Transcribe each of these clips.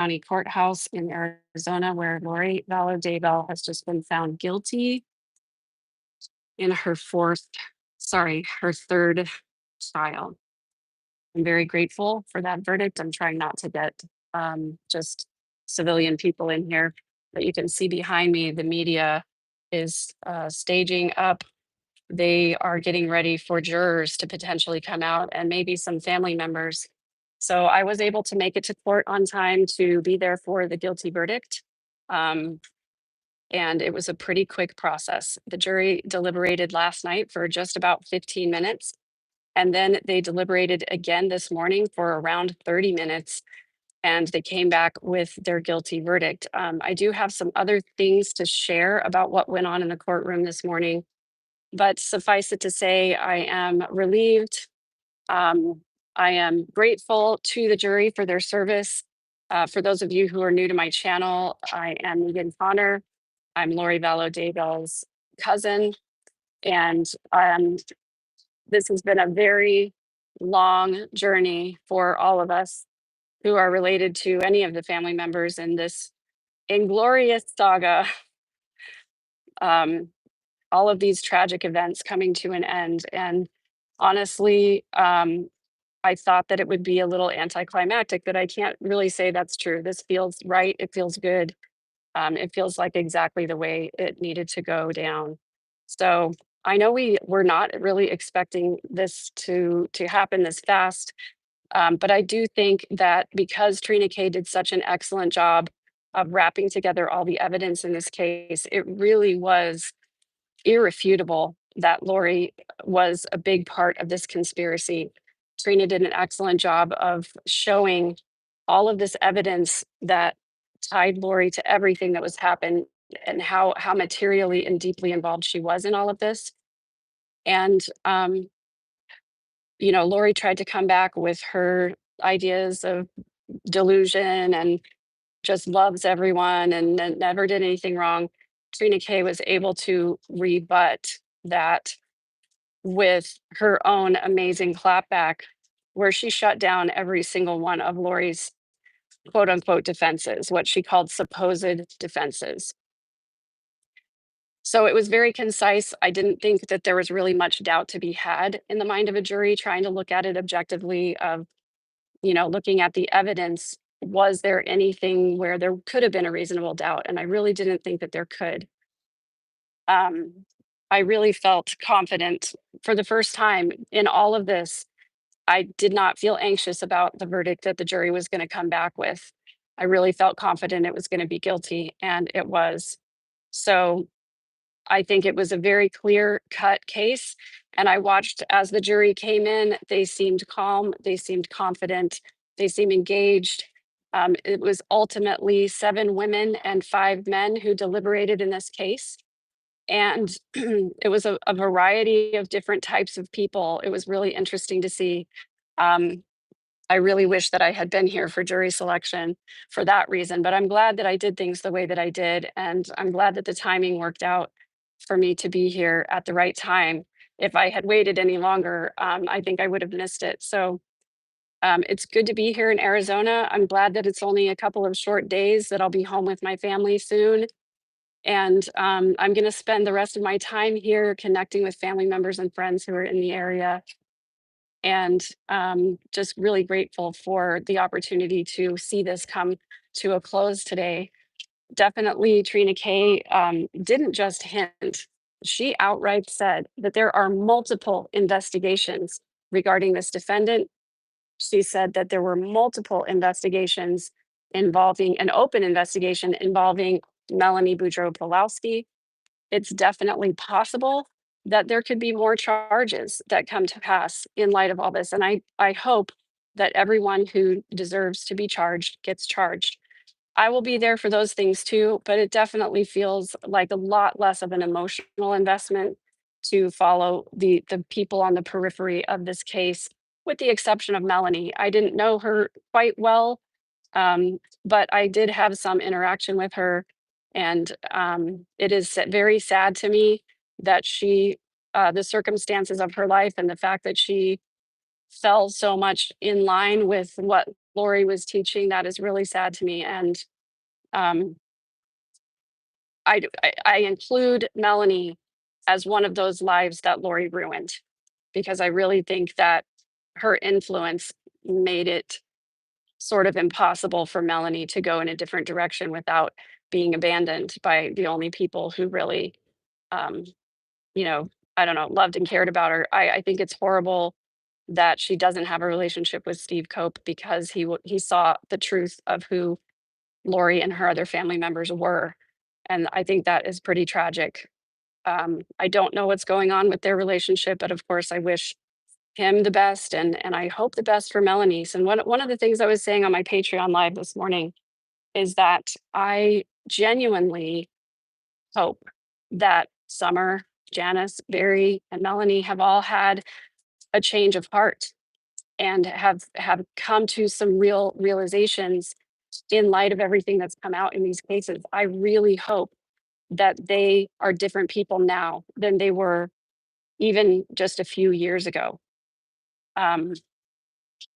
County Courthouse in Arizona, where Lori Vallow Daybell has just been found guilty in her third trial. I'm very grateful for that verdict. I'm trying not to get just civilian people in here. But you can see behind me, the media is staging up. They are getting ready for jurors to potentially come out and maybe some family members. So I was able to make it to court on time to be there for the guilty verdict. Um, and it was a pretty quick process. The jury deliberated last night for just about 15 minutes. And then they deliberated again this morning for around 30 minutes. And they came back with their guilty verdict. I do have some other things to share about what went on in the courtroom this morning. But suffice it to say, I am relieved. I am grateful to the jury for their service. For those of you who are new to my channel, I am Megan Connor. I'm Lori Vallow Daybell's cousin. And this has been a very long journey for all of us who are related to any of the family members in this inglorious saga. All of these tragic events coming to an end. And honestly, I thought that it would be a little anticlimactic, but I can't really say that's true. This feels right. It feels good. It feels like exactly the way it needed to go down. So I know we were not really expecting this to happen this fast, but I do think that because Trina K did such an excellent job of wrapping together all the evidence in this case, it really was irrefutable that Lori was a big part of this conspiracy. Trina did an excellent job of showing all of this evidence that tied Lori to everything that was happened and how materially and deeply involved she was in all of this. And Lori tried to come back with her ideas of delusion and just loves everyone and never did anything wrong. Trina K was able to rebut that with her own amazing clapback, where she shut down every single one of Lori's quote unquote defenses, what she called supposed defenses. So it was very concise. I didn't think that there was really much doubt to be had in the mind of a jury trying to look at it objectively of, looking at the evidence. Was there anything where there could have been a reasonable doubt? And I really didn't think that there could. I really felt confident for the first time in all of this. I did not feel anxious about the verdict that the jury was going to come back with. I really felt confident it was going to be guilty, and it was. So I think it was a very clear cut case. And I watched as the jury came in, they seemed calm, they seemed confident, they seemed engaged. It was ultimately 7 women and 5 men who deliberated in this case. And it was a variety of different types of people. It was really interesting to see. Um, I really wish that I had been here for jury selection for that reason, but I'm glad that I did things the way that I did. And I'm glad that the timing worked out for me to be here at the right time. If I had waited any longer, I think I would have missed it. So it's good to be here in Arizona. I'm glad that it's only a couple of short days, that I'll be home with my family soon. And I'm going to spend the rest of my time here connecting with family members and friends who are in the area. And just really grateful for the opportunity to see this come to a close today. Definitely, Trina K didn't just hint, she outright said that there are multiple investigations regarding this defendant. She said that there were multiple investigations involving an open investigation involving Melanie Boudreaux-Pawlowski. It's definitely possible that there could be more charges that come to pass in light of all this. And I hope that everyone who deserves to be charged gets charged. I will be there for those things too, but it definitely feels like a lot less of an emotional investment to follow the people on the periphery of this case, with the exception of Melanie. I didn't know her quite well, but I did have some interaction with her. And it is very sad to me that the circumstances of her life and the fact that she fell so much in line with what Lori was teaching, that is really sad to me. And um, I include Melanie as one of those lives that Lori ruined, because I really think that her influence made it sort of impossible for Melanie to go in a different direction without being abandoned by the only people who really, um, you know, I don't know, loved and cared about her. I think it's horrible that she doesn't have a relationship with Steve Cope, because he saw the truth of who Lori and her other family members were, and I think that is pretty tragic. I don't know what's going on with their relationship, but of course, I wish him the best, and I hope the best for Melanie. And one of the things I was saying on my Patreon live this morning is that I genuinely hope that Summer, Janice, Barry, and Melanie have all had a change of heart and have come to some real realizations in light of everything that's come out in these cases. I really hope that they are different people now than they were even just a few years ago. Um,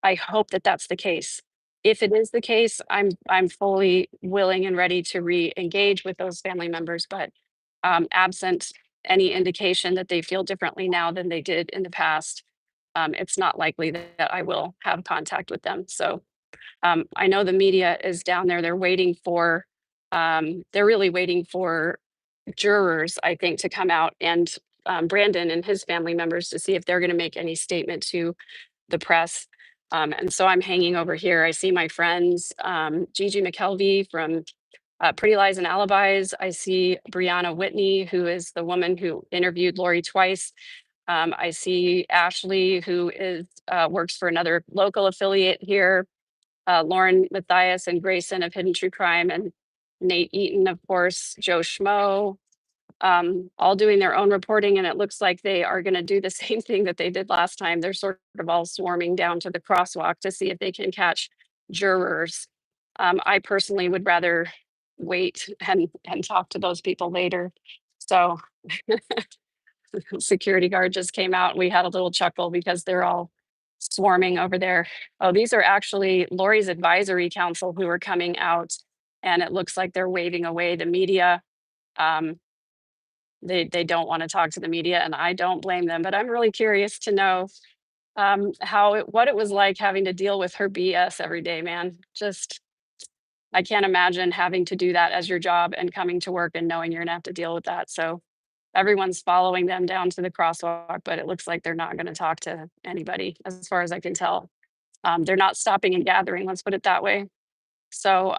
I hope that that's the case. If it is the case, I'm fully willing and ready to re-engage with those family members, but absent any indication that they feel differently now than they did in the past, it's not likely that I will have contact with them. So I know the media is down there. They're waiting for, they're really waiting for jurors, I think, to come out, and Brandon and his family members, to see if they're going to make any statement to the press. And so I'm hanging over here. I see my friends, Gigi McKelvey from Pretty Lies and Alibis. I see Brianna Whitney, who is the woman who interviewed Lori twice. I see Ashley, who is works for another local affiliate here. Lauren Matthias and Grayson of Hidden True Crime, and Nate Eaton, of course, Joe Schmo, all doing their own reporting. And it looks like they are going to do the same thing that they did last time. They're sort of all swarming down to the crosswalk to see if they can catch jurors. I personally would rather wait and talk to those people later. So security guard just came out. We had a little chuckle because they're all swarming over there. Oh, these are actually Lori's advisory council who are coming out, and it looks like they're waving away the media. Um, they don't want to talk to the media, and I don't blame them. But I'm really curious to know what it was like having to deal with her BS every day, man. Just I can't imagine having to do that as your job and coming to work and knowing you're gonna have to deal with that. So everyone's following them down to the crosswalk, but it looks like they're not going to talk to anybody, as far as I can tell. They're not stopping and gathering, let's put it that way. So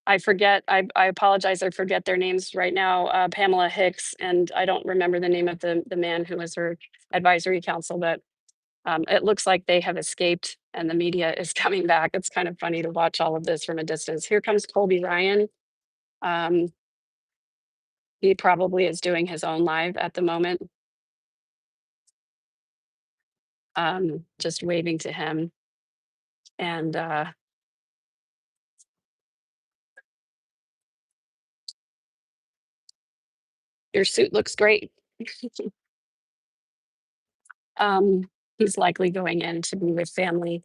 I forget, I apologize, I forget their names right now. Pamela Hicks, and I don't remember the name of the man who was her advisory council, but it looks like they have escaped and the media is coming back. It's kind of funny to watch all of this from a distance. Here comes Colby Ryan. Um, he probably is doing his own live at the moment. Just waving to him. And your suit looks great. um, he's likely going in to be with family.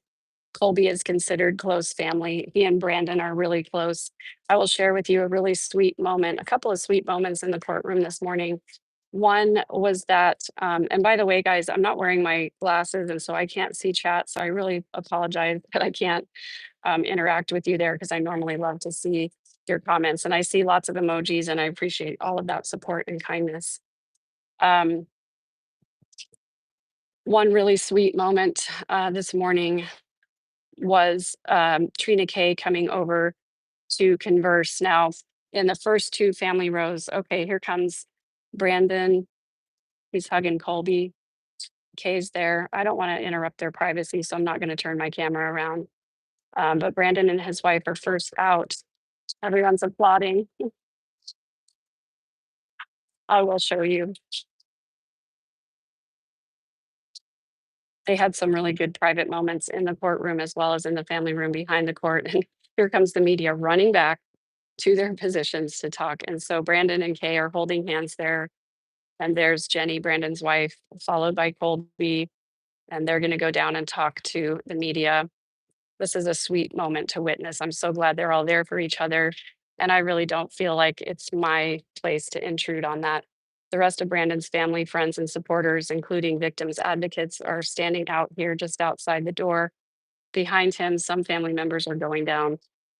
Colby is considered close family. He and Brandon are really close. I will share with you a really sweet moment, a couple of sweet moments in the courtroom this morning. One was that, and by the way, guys, I'm not wearing my glasses, and so I can't see chat. So I really apologize that I can't interact with you there, because I normally love to see your comments, and I see lots of emojis, and I appreciate all of that support and kindness. Um, one really sweet moment this morning was Trina K coming over to converse. Now, in the first two family rows, okay, here comes Brandon. He's hugging Colby. Kay's there. I don't want to interrupt their privacy, so I'm not going to turn my camera around. But Brandon and his wife are first out. Everyone's applauding. I will show you. They had some really good private moments in the courtroom as well as in the family room behind the court. And here comes the media running back to their positions to talk. And so Brandon and Kay are holding hands there. And there's Jenny, Brandon's wife, followed by Colby. And they're going to go down and talk to the media. this is a sweet moment to witness. I'm so glad they're all there for each other, and I really don't feel like it's my place to intrude on that. The rest of Brandon's family, friends, and supporters, including victims advocates, are standing out here just outside the door. Behind him, some family members are going down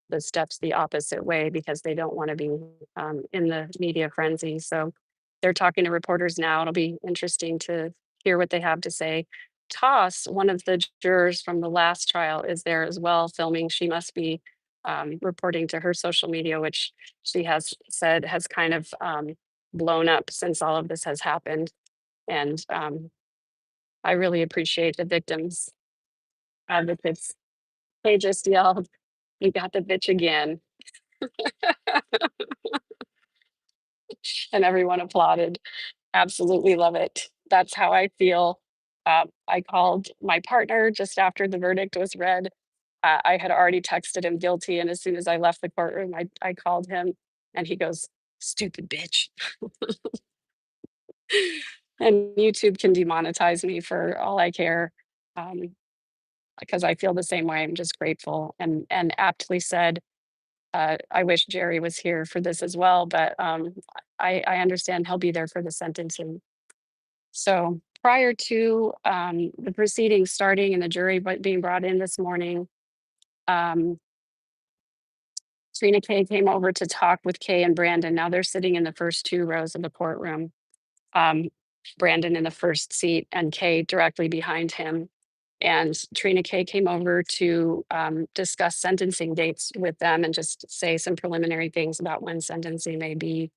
the steps the opposite way because they don't want to be in the media frenzy. So they're talking to reporters now. It'll be interesting to hear what they have to say. Toss, one of the jurors from the last trial, is there as well filming. She must be reporting to her social media, which she has said has kind of blown up since all of this has happened. And I really appreciate the victims advocates. They just yelled, "We got the bitch again," and everyone applauded. Absolutely love it. That's how I feel. I called my partner just after the verdict was read. I had already texted him guilty, and as soon as I left the courtroom, I called him, and he goes, "Stupid bitch." And YouTube can demonetize me for all I care, because I feel the same way. I'm just grateful, and aptly said, I wish Jerry was here for this as well, but I understand he'll be there for the sentencing. So prior to the proceedings starting and the jury being brought in this morning, um, Trina Kay came over to talk with Kay and Brandon. Now they're sitting in the first two rows of the courtroom. Um, Brandon in the first seat and Kay directly behind him. And Trina Kay came over to discuss sentencing dates with them and just say some preliminary things about when sentencing may be.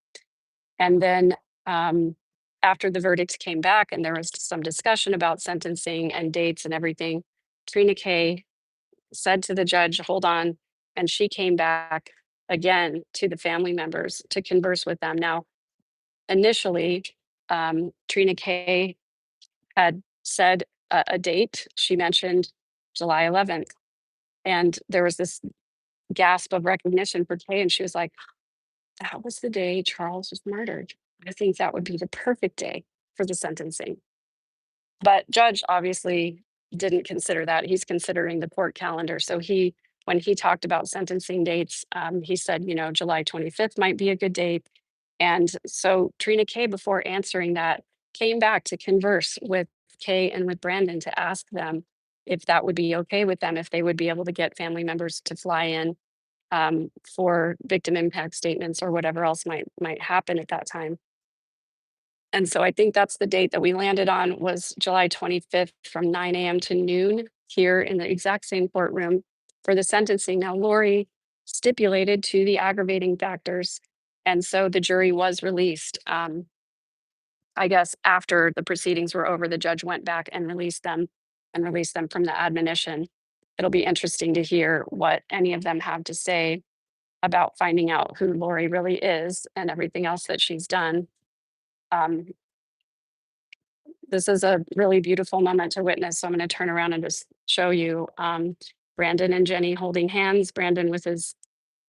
And then after the verdict came back and there was some discussion about sentencing and dates and everything, Trina Kay said to the judge, "Hold on." And she came back again to the family members to converse with them. Now, initially, Trina Kay had said a date. She mentioned July 11th. And there was this gasp of recognition for Kay. And she was like, "That was the day Charles was murdered. I think that would be the perfect day for the sentencing." But judge obviously didn't consider that. He's considering the court calendar. So when he talked about sentencing dates, he said, July 25th might be a good date. And so Trina Kay, before answering that, came back to converse with Kay and with Brandon to ask them if that would be okay with them, if they would be able to get family members to fly in for victim impact statements or whatever else might happen at that time. And so I think that's the date that we landed on, was July 25th from 9 a.m. to noon here in the exact same courtroom for the sentencing. Now, Lori stipulated to the aggravating factors, and so the jury was released. I guess after the proceedings were over, the judge went back and released them from the admonition. It'll be interesting to hear what any of them have to say about finding out who Lori really is and everything else that she's done. Um, this is a really beautiful moment to witness. So I'm going to turn around and just show you Brandon and Jenny holding hands. Brandon with his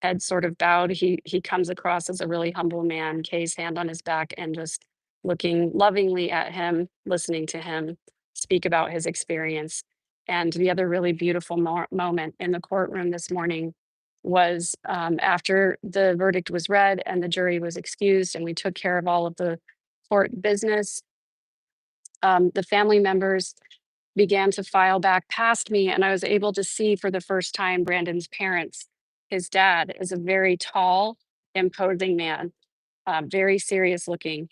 head sort of bowed. He comes across as a really humble man. Kay's hand on his back and just looking lovingly at him, listening to him speak about his experience. And the other really beautiful moment in the courtroom this morning was after the verdict was read and the jury was excused and we took care of all of the court business. The family members began to file back past me, and I was able to see for the first time Brandon's parents. His dad is a very tall, imposing man, very serious looking.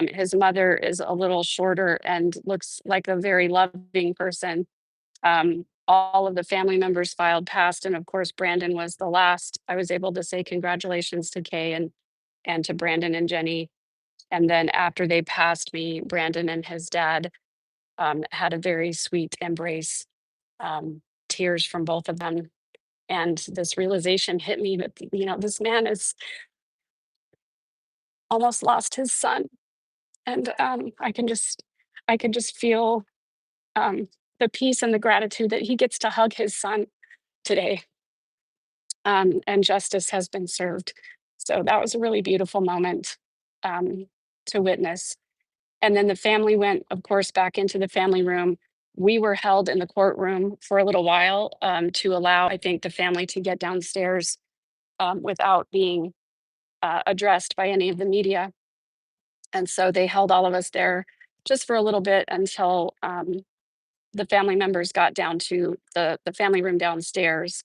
His mother is a little shorter and looks like a very loving person. All of the family members filed past, and of course, Brandon was the last. I was able to say congratulations to Kay and to Brandon and Jenny. And then after they passed me, Brandon and his dad had a very sweet embrace, tears from both of them. And this realization hit me that, this man has almost lost his son. And I can just feel the peace and the gratitude that he gets to hug his son today. And justice has been served. So that was a really beautiful moment to witness. And then the family went, of course, back into the family room. We were held in the courtroom for a little while, to allow, I think, the family to get downstairs, without being, addressed by any of the media. And so they held all of us there just for a little bit until, the family members got down to the family room downstairs.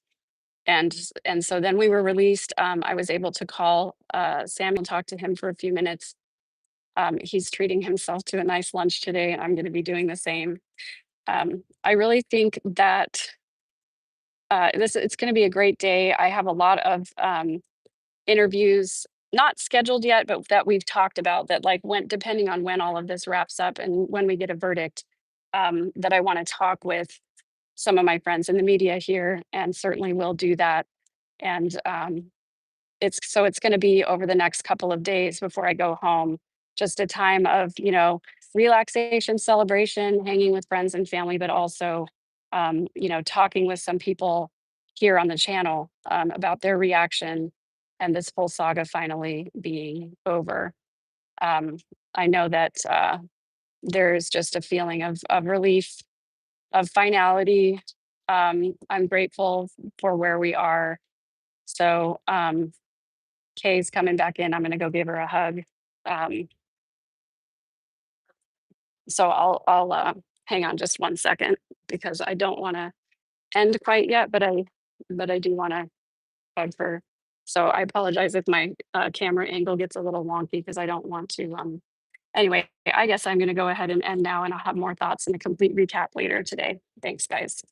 And so then we were released. I was able to call, Samuel, talk to him for a few minutes. He's treating himself to a nice lunch today, and I'm gonna be doing the same. I really think that, it's gonna be a great day. I have a lot of, interviews not scheduled yet, but that we've talked about that, like, when depending on when all of this wraps up and when we get a verdict, that I wanna talk with some of my friends in the media here, and certainly will do that. And, it's gonna be over the next couple of days before I go home, just a time of, relaxation, celebration, hanging with friends and family, but also, talking with some people here on the channel, about their reaction and this whole saga finally being over. Um, I know that, there's just a feeling of relief, of finality. I'm grateful for where we are. So, Kay's coming back in. I'm gonna go give her a hug. Um, so I'll hang on just one second because I don't want to end quite yet, but I do want to hug her. So I apologize if my camera angle gets a little wonky because I don't want to. Anyway, I guess I'm going to go ahead and end now, and I'll have more thoughts and a complete recap later today. Thanks, guys.